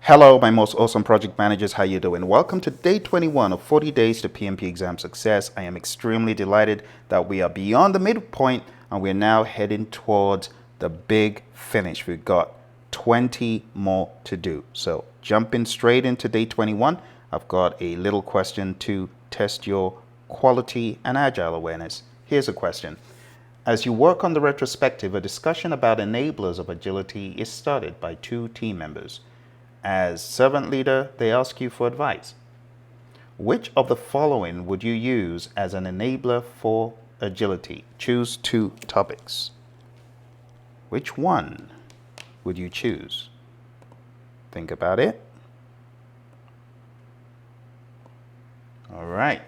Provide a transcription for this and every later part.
Hello, my most awesome project managers. How you doing? Welcome to day 21 of 40 days to PMP exam success. I am extremely delighted that we are beyond the midpoint and we're now heading towards the big finish. We've got 20 more to do. So jumping straight into day 21, I've got a little question to test your quality and agile awareness. Here's a question. As you work on the retrospective, a discussion about enablers of agility is started by two team members. As servant leader, they ask you for advice. Which of the following would you use as an enabler for agility? Choose two topics. Which one would you choose? Think about it. All right.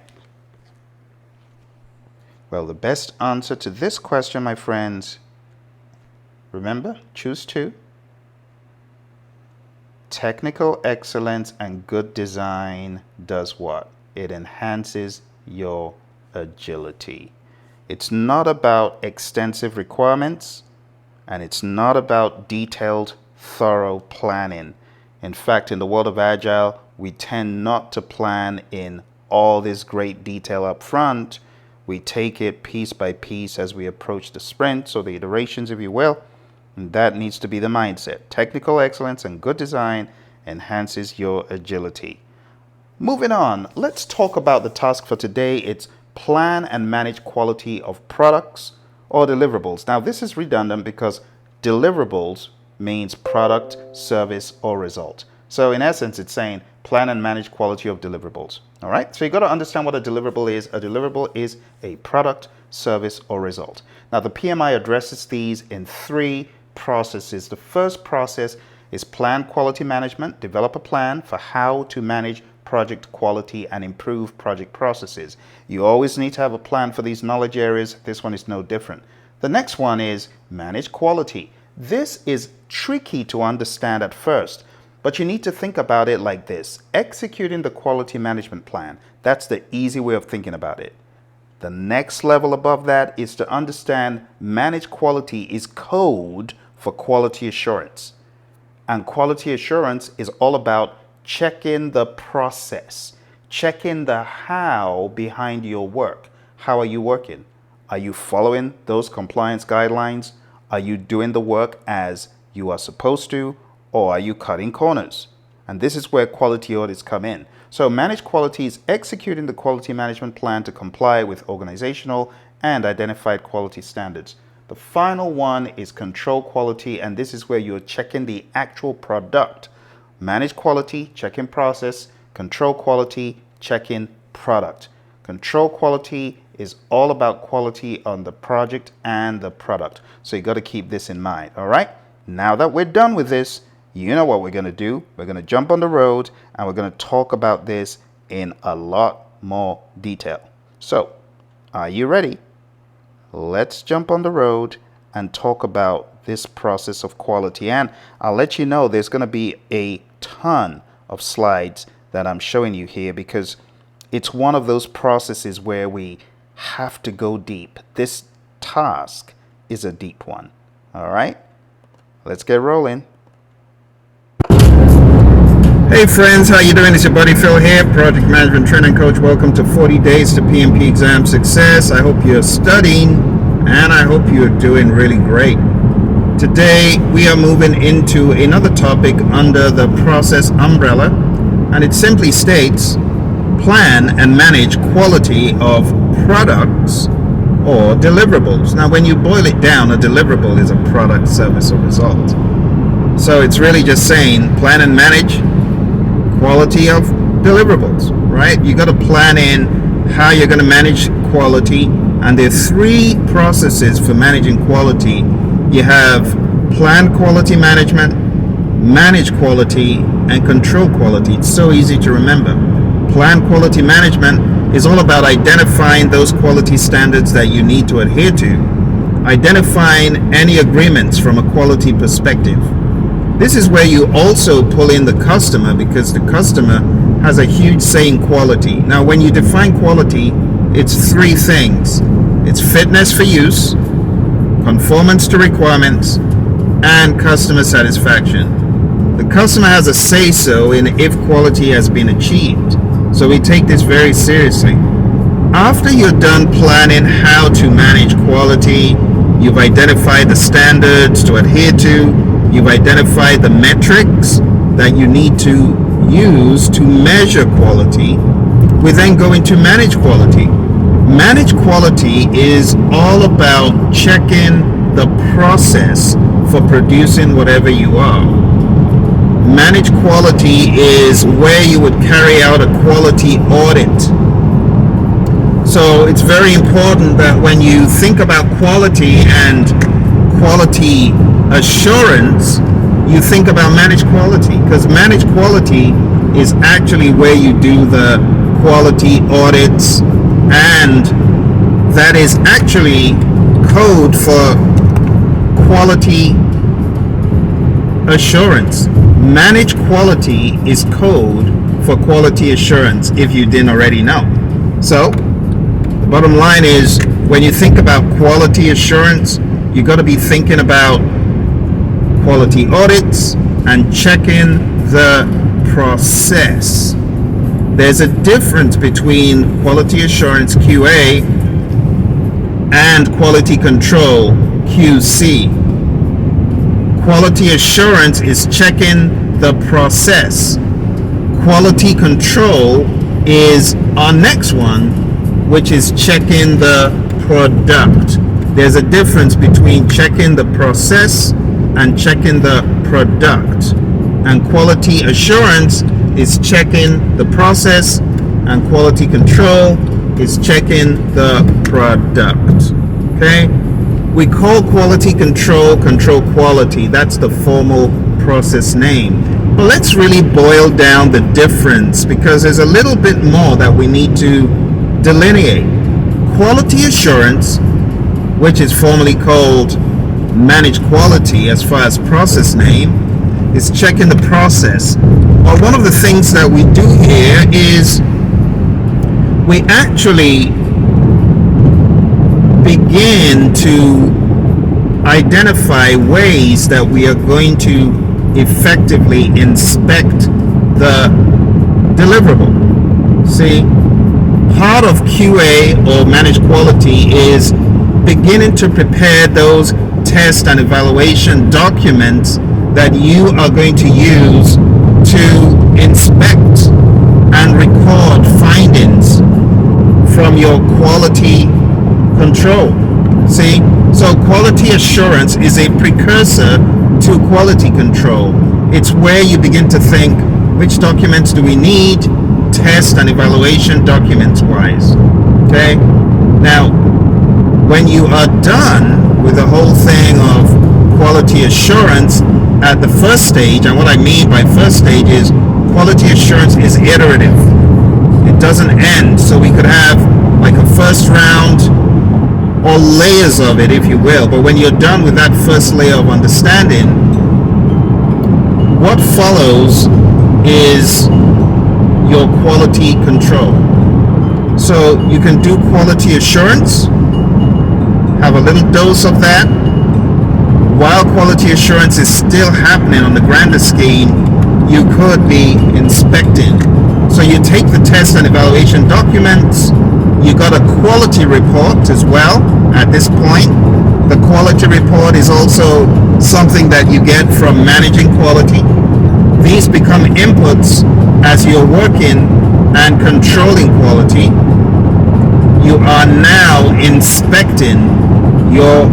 Well, the best answer to this question, my friends, remember, choose two. Technical excellence and good design does what? It enhances your agility. It's not about extensive requirements, and it's not about detailed, thorough planning. In fact, in the world of Agile, we tend not to plan in all this great detail up front. We take it piece by piece as we approach the sprints or the iterations, if you will. And that needs to be the mindset. Technical excellence and good design enhances your agility. Moving on, let's talk about the task for today. It's plan and manage quality of products or deliverables. Now, this is redundant because deliverables means product, service, or result. So in essence, it's saying plan and manage quality of deliverables. All right. So you got to understand what a deliverable is. A deliverable is a product, service, or result. Now, the PMI addresses these in three processes. The first process is plan quality management. Develop a plan for how to manage project quality and improve project processes. You always need to have a plan for these knowledge areas. This one is no different. The next one is manage quality. This is tricky to understand at first, but you need to think about it like this. Executing the quality management plan, that's the easy way of thinking about it. The next level above that is to understand manage quality is code for quality assurance. And quality assurance is all about checking the process, checking the how behind your work. How are you working? Are you following those compliance guidelines? Are you doing the work as you are supposed to? Or are you cutting corners? And this is where quality audits come in. So manage quality is executing the quality management plan to comply with organizational and identified quality standards. The final one is control quality, and this is where you're checking the actual product. Manage quality, checking process. Control quality, checking product. Control quality is all about quality on the project and the product. So you got to keep this in mind. All right. Now that we're done with this, you know what we're going to do. We're going to jump on the road and we're going to talk about this in a lot more detail. So, are you ready? Let's jump on the road and talk about this process of quality. And I'll let you know there's going to be a ton of slides that I'm showing you here because it's one of those processes where we have to go deep. This task is a deep one. All right, let's get rolling. Hey friends, how you doing? It's your buddy Phil here, Project Management Training Coach. Welcome to 40 Days to PMP Exam Success. I hope you're studying and I hope you're doing really great. Today we are moving into another topic under the process umbrella, and it simply states plan and manage quality of products or deliverables. Now when you boil it down, a deliverable is a product, service, or result. So it's really just saying plan and manage quality of deliverables, right? You got to plan in how you're going to manage quality, and there are three processes for managing quality. You have plan quality management, manage quality, and control quality. It's so easy to remember. Plan quality management is all about identifying those quality standards that you need to adhere to, identifying any agreements from a quality perspective. This is where you also pull in the customer because the customer has a huge say in quality. Now, when you define quality, it's three things. It's fitness for use, conformance to requirements, and customer satisfaction. The The customer has a say-so in if quality has been achieved. So we take this very seriously. After you're done planning how to manage quality, you've identified the standards to adhere to, you've identified the metrics that you need to use to measure quality, we then go into manage quality. Manage quality is all about checking the process for producing whatever you are. Manage quality is where you would carry out a quality audit. So it's very important that when you think about quality and quality assurance, you think about managed quality, because managed quality is actually where you do the quality audits, and that is actually code for quality assurance. Managed quality is code for quality assurance, if you didn't already know. So the bottom line is, when you think about quality assurance, you got to be thinking about quality audits and checking the process. There's a difference between quality assurance QA and quality control QC. Quality assurance is checking the process. Quality control is our next one, which is checking the product. There's a difference between checking the process and checking the product. And quality assurance is checking the process, and quality control is checking the product. Okay? We call quality control quality. That's the formal process name. But let's really boil down the difference, because there's a little bit more that we need to delineate. Quality assurance, which is formally called managed quality as far as process name, is checking the process. But one of the things that we do here is we actually begin to identify ways that we are going to effectively inspect the deliverable. See, part of QA or managed quality is beginning to prepare those test and evaluation documents that you are going to use to inspect and record findings from your quality control. See, so quality assurance is a precursor to quality control. It's where you begin to think, which documents do we need, test and evaluation documents wise. Okay, now when you are done with the whole thing of quality assurance at the first stage, and what I mean by first stage is quality assurance is iterative. It doesn't end. So we could have like a first round or layers of it, if you will. But when you're done with that first layer of understanding, what follows is your quality control. So you can do quality assurance, have a little dose of that, while quality assurance is still happening on the grander scheme. You could be inspecting. So you take the test and evaluation documents, you got a quality report as well at this point. The quality report is also something that you get from managing quality. These become inputs as you're working and controlling quality. You are now inspecting your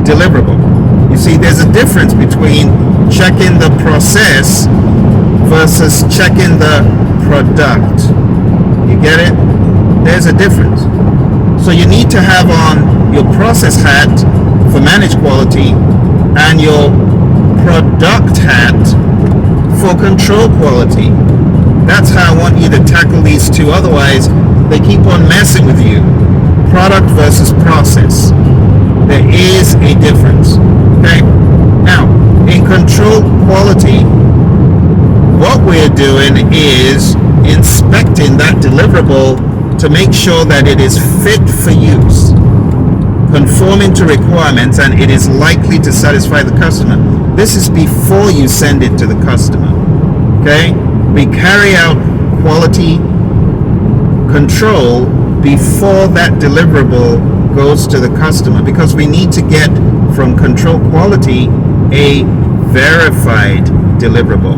deliverable. You see, there's a difference between checking the process versus checking the product. You get it? There's a difference. So you need to have on your process hat for managed quality and your product hat for control quality. That's how I want you to tackle these two. Otherwise, they keep on messing with you. Product versus process. There is a difference. Okay? Now, in control quality, what we're doing is inspecting that deliverable to make sure that it is fit for use. conforming to requirements, and it is likely to satisfy the customer. This is before you send it to the customer. Okay? We carry out quality control before that deliverable goes to the customer, because we need to get from control quality a verified deliverable.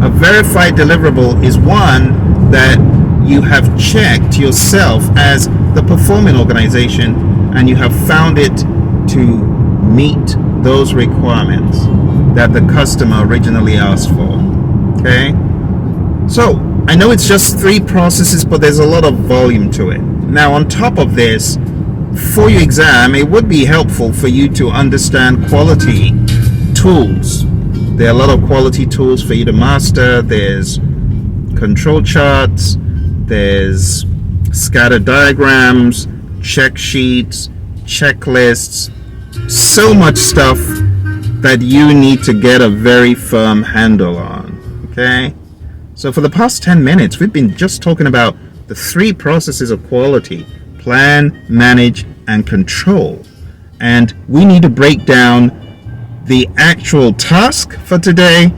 A verified deliverable is one that you have checked yourself as the performing organization, and you have found it to meet those requirements that the customer originally asked for. Okay? So, I know it's just 3 processes, but there's a lot of volume to it. Now, on top of this, for your exam, it would be helpful for you to understand quality tools. There are a lot of quality tools for you to master. There's control charts, there's scatter diagrams, check sheets, checklists, so much stuff that you need to get a very firm handle on. Okay? So for the past 10 minutes, we've been just talking about the 3 processes of quality: plan, manage, and control. And we need to break down the actual task for today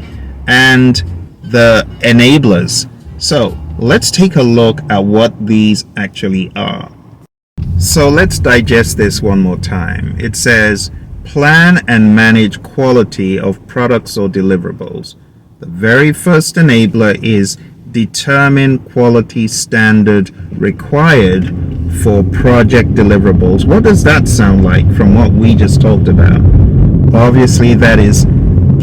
and the enablers. So let's take a look at what these actually are. So let's digest this one more time. It says plan and manage quality of products or deliverables. The very first enabler is determine quality standard required for project deliverables. What does that sound like from what we just talked about? Obviously, that is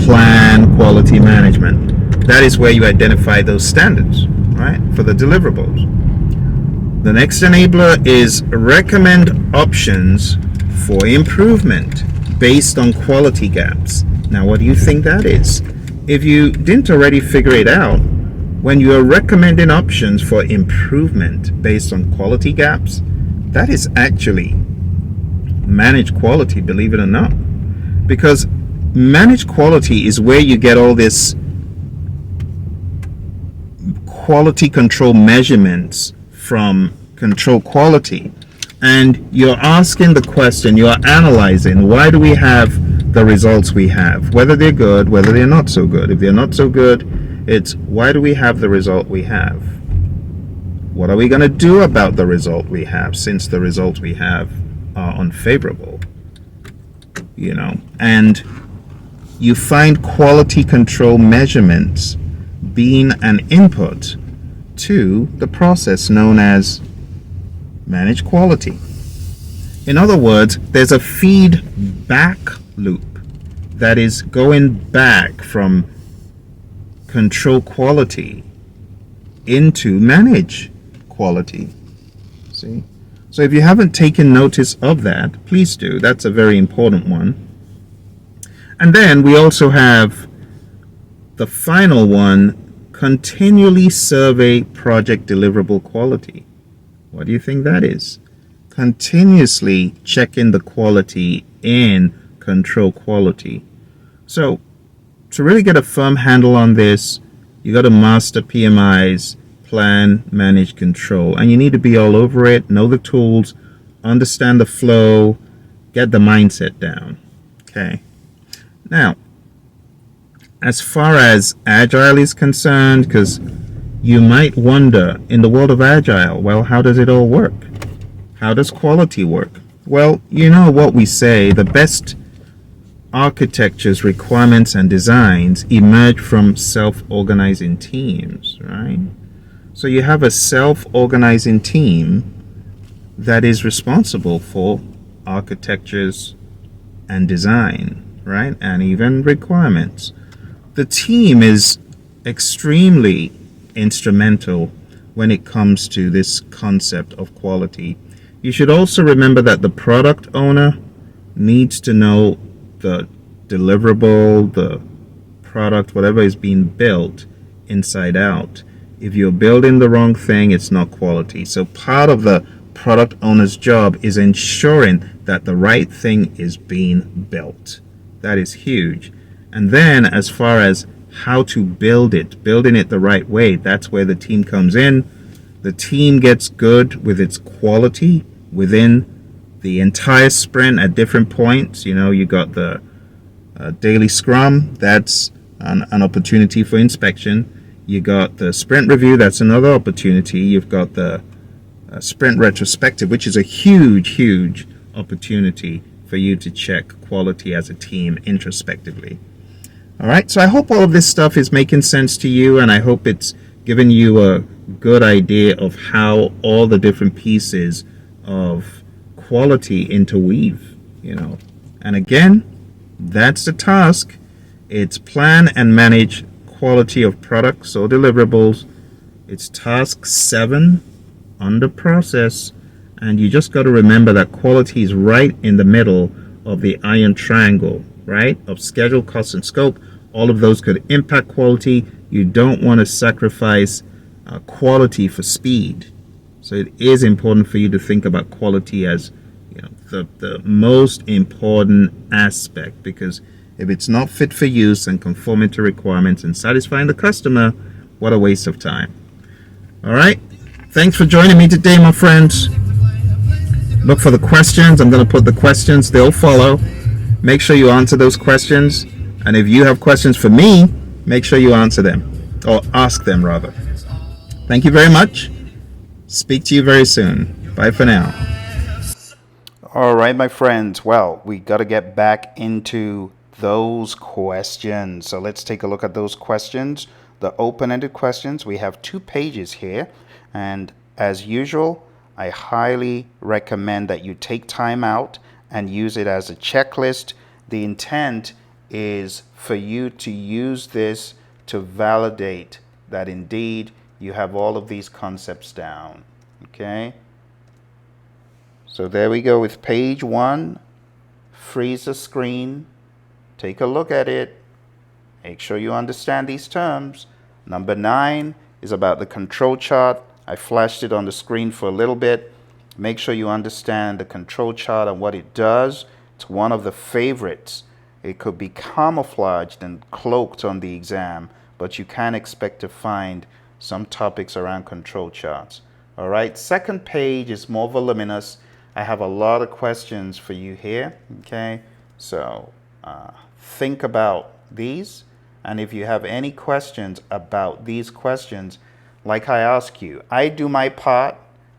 plan quality management. That is where you identify those standards, right, for the deliverables. The next enabler is recommend options for improvement based on quality gaps. Now, what do you think that is? If you didn't already figure it out, when you are recommending options for improvement based on quality gaps, that is actually managed quality, believe it or not. Because managed quality is where you get all this quality control measurements from control quality. And you're asking the question, you're analyzing, why do we have the results we have? Whether they're good, whether they're not so good. If they're not so good, it's why do we have the result we have? What are we going to do about the result we have, since the results we have are unfavorable? You know, and you find quality control measurements being an input to the process known as managed quality. In other words, there's a feedback loop that is going back from control quality into manage quality. See? So if you haven't taken notice of that, please do. That's a very important one. And then we also have the final one, continually survey project deliverable quality. What do you think that is? Continuously checking the quality in control quality. So to really get a firm handle on this, you got to master PMIs, plan, manage, control, and you need to be all over it, know the tools, understand the flow, get the mindset down. Okay. Now, as far as Agile is concerned, because you might wonder, in the world of Agile, well, how does it all work? How does quality work? Well, you know what we say, the best architectures, requirements, and designs emerge from self-organizing teams, right? So you have a self-organizing team that is responsible for architectures and design, right? And even requirements. The team is extremely instrumental when it comes to this concept of quality. You should also remember that the product owner needs to know the deliverable, the product, whatever is being built inside out. If you're building the wrong thing, it's not quality. So part of the product owner's job is ensuring that the right thing is being built. That is huge. And then as far as how to build it, building it the right way, that's where the team comes in. The team gets good with its quality within the entire sprint at different points. You got the daily scrum, that's an opportunity for inspection. You got the sprint review, that's another opportunity. You've got the sprint retrospective, which is a huge opportunity for you to check quality as a team introspectively. All right, so I hope all of this stuff is making sense to you, and I hope it's giving you a good idea of how all the different pieces of quality interweave, And again, that's the task. It's plan and manage quality of products or deliverables. It's task 7 under process. And you just got to remember that quality is right in the middle of the iron triangle, right? Of schedule, cost, and scope. All of those could impact quality. You don't want to sacrifice quality for speed. So it is important for you to think about quality as the most important aspect, because if it's not fit for use and conforming to requirements and satisfying the customer, what a waste of time. All right. Thanks for joining me today, my friends. Look for the questions. I'm going to put the questions. They'll follow. Make sure you answer those questions. And if you have questions for me, make sure you answer them, or ask them rather. Thank you very much. Speak to you very soon. Bye for now. All right, my friends. Well, we got to get back into those questions. So let's take a look at those questions. The open-ended questions. We have 2 pages here. And as usual, I highly recommend that you take time out and use it as a checklist. The intent is for you to use this to validate that indeed you have all of these concepts down. Okay? So there we go with page 1. Freeze the screen. Take a look at it. Make sure you understand these terms. Number 9 is about the control chart. I flashed it on the screen for a little bit. Make sure you understand the control chart and what it does. It's one of the favorites. It could be camouflaged and cloaked on the exam, but you can expect to find some topics around control charts. All right, second page is more voluminous. I have a lot of questions for you here. Okay, so think about these. And if you have any questions about these questions, like I ask you, I do my part,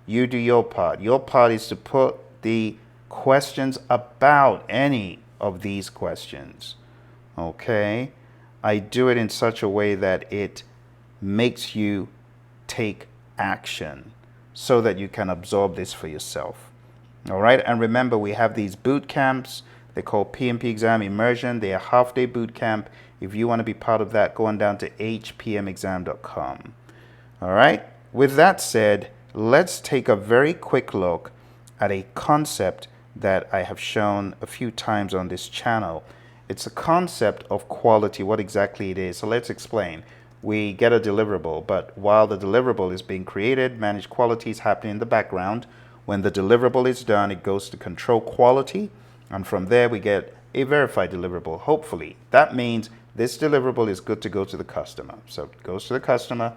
you do your part. Your part is to put the questions about any of these questions. Okay? I do it in such a way that it makes you take action so that you can absorb this for yourself. All right? And remember, we have these boot camps. They're called Pmp Exam Immersion. They are half-day boot camp. If you want to be part of that, go on down to hpmexam.com. All right? With that said, let's take a very quick look at a concept that I have shown a few times on this channel. It's a concept of quality, what exactly it is. So let's explain. We get a deliverable, but while the deliverable is being created, managed quality is happening in the background. When the deliverable is done, it goes to control quality, and from there we get a verified deliverable, hopefully. That means this deliverable is good to go to the customer. So it goes to the customer.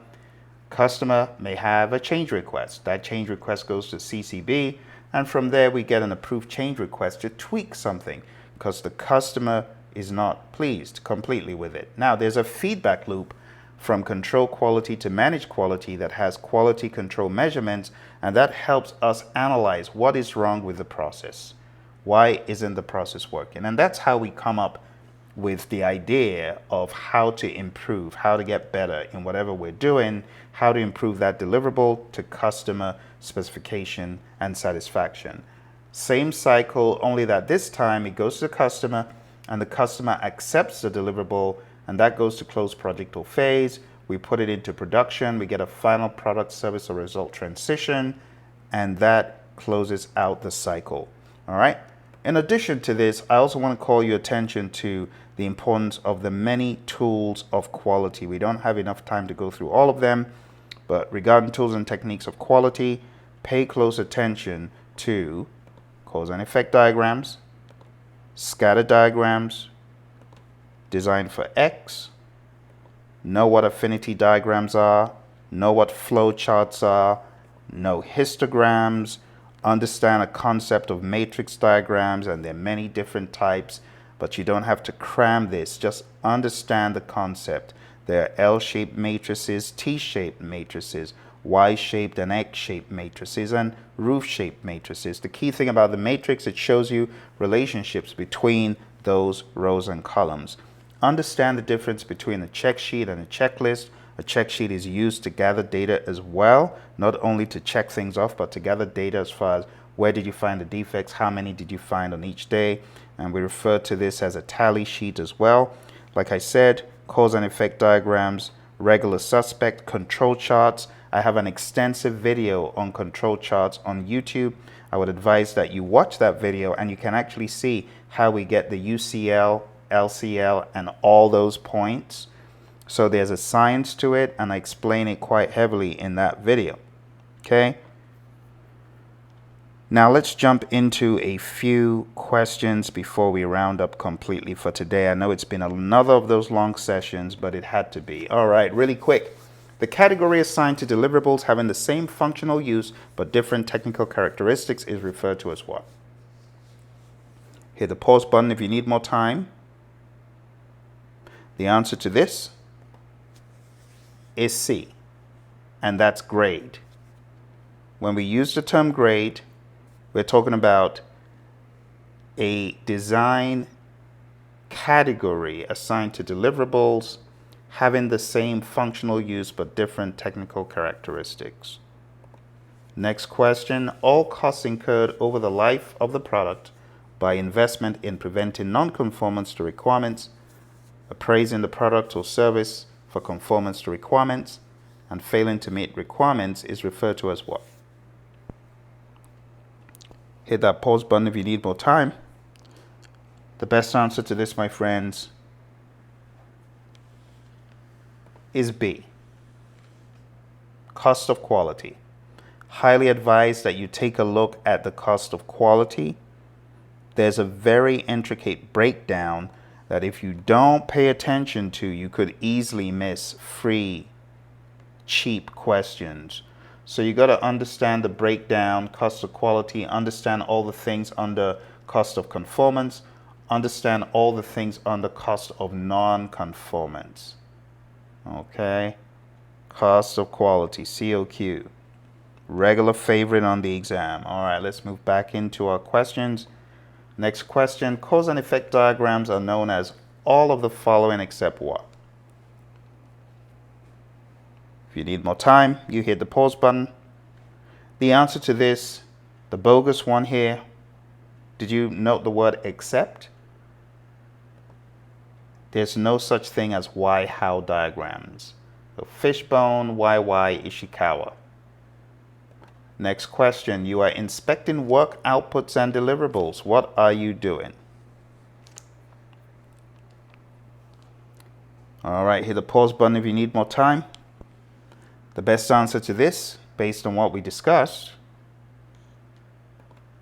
Customer may have a change request. That change request goes to CCB, and from there we get an approved change request to tweak something because the customer is not pleased completely with it. Now there's a feedback loop from control quality to manage quality that has quality control measurements, and that helps us analyze what is wrong with the process. Why isn't the process working? And that's how we come up with the idea of how to improve, how to get better in whatever we're doing, how to improve that deliverable to customer specification and satisfaction. Same cycle, only that this time it goes to the customer and the customer accepts the deliverable, and that goes to close project or phase. We put it into production, we get a final product, service, or result transition, and that closes out the cycle. All right. In addition to this, I also want to call your attention to the importance of the many tools of quality. We don't have enough time to go through all of them, but regarding tools and techniques of quality, pay close attention to cause and effect diagrams, scatter diagrams, design for X, know what affinity diagrams are, know what flow charts are, know histograms, understand a concept of matrix diagrams, and there are many different types, but you don't have to cram this. Just understand the concept. There are L-shaped matrices, T-shaped matrices, Y-shaped and X-shaped matrices, and roof-shaped matrices. The key thing about the matrix, it shows you relationships between those rows and columns. Understand the difference between a check sheet and a checklist. A check sheet is used to gather data as well, not only to check things off, but to gather data as far as where did you find the defects, how many did you find on each day, and we refer to this as a tally sheet as well. Like I said, cause and effect diagrams, regular suspect, control charts. I have an extensive video on control charts on YouTube. I would advise that you watch that video, and you can actually see how we get the UCL, LCL, and all those points. So there's a science to it, and I explain it quite heavily in that video. Okay. Now let's jump into a few questions before we round up completely for today. I know it's been another of those long sessions, but it had to be. All right, really quick. The category assigned to deliverables having the same functional use but different technical characteristics is referred to as what? Hit the pause button if you need more time. The answer to this is C, and that's grade. When we use the term grade, we're talking about a design category assigned to deliverables having the same functional use but different technical characteristics. Next question, all costs incurred over the life of the product by investment in preventing non-conformance to requirements, appraising the product or service for conformance to requirements, and failing to meet requirements is referred to as what? Hit that pause button if you need more time. The best answer to this, my friends, is B. Cost of quality. Highly advised that you take a look at the cost of quality. There's a very intricate breakdown that if you don't pay attention to, you could easily miss free, cheap questions. So you got to understand the breakdown, cost of quality, understand all the things under cost of conformance, understand all the things under cost of non-conformance. Okay, cost of quality, COQ, regular favorite on the exam. All right, let's move back into our questions. Next question, cause and effect diagrams are known as all of the following except what? If you need more time, you hit the pause button. The answer to this, the bogus one here, did you note the word except? There's no such thing as why-how diagrams. So Fishbone, YY, Ishikawa. Next question, you are inspecting work outputs and deliverables. What are you doing? All right, hit the pause button if you need more time. The best answer to this, based on what we discussed,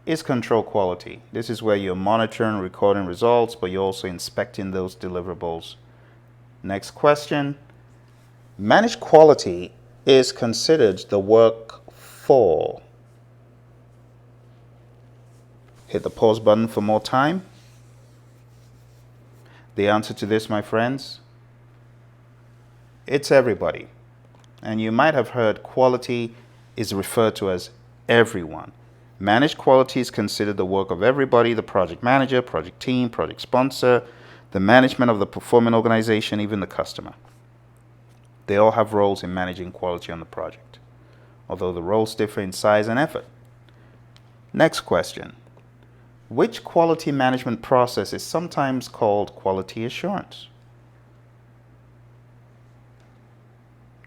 is control quality. This is where you're monitoring and recording results, but you're also inspecting those deliverables. Next question, managed quality is considered the work for. Hit the pause button for more time. The answer to this, my friends, it's everybody. And you might have heard quality is referred to as everyone. Managed quality is considered the work of everybody, the project manager, project team, project sponsor, the management of the performing organization, even the customer. They all have roles in managing quality on the project, although the roles differ in size and effort. Next question. Which quality management process is sometimes called quality assurance?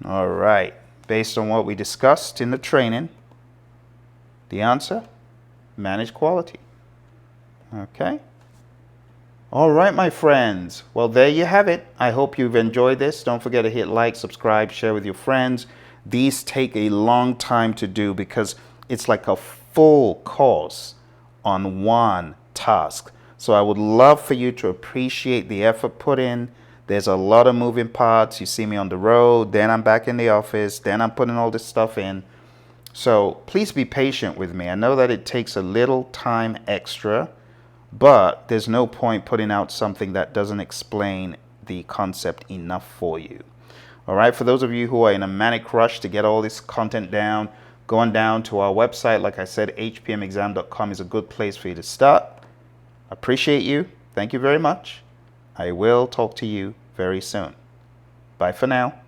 All right, based on what we discussed in the training, the answer, managed quality. Okay. All right, my friends. Well, there you have it. I hope you've enjoyed this. Don't forget to hit like, subscribe, share with your friends. These take a long time to do because it's like a full course on one task. So I would love for you to appreciate the effort put in. There's a lot of moving parts. You see me on the road, then I'm back in the office, then I'm putting all this stuff in. So please be patient with me. I know that it takes a little time extra, but there's no point putting out something that doesn't explain the concept enough for you. All right, for those of you who are in a manic rush to get all this content down, going down to our website, like I said, hpmexam.com is a good place for you to start. Appreciate you. Thank you very much. I will talk to you very soon. Bye for now.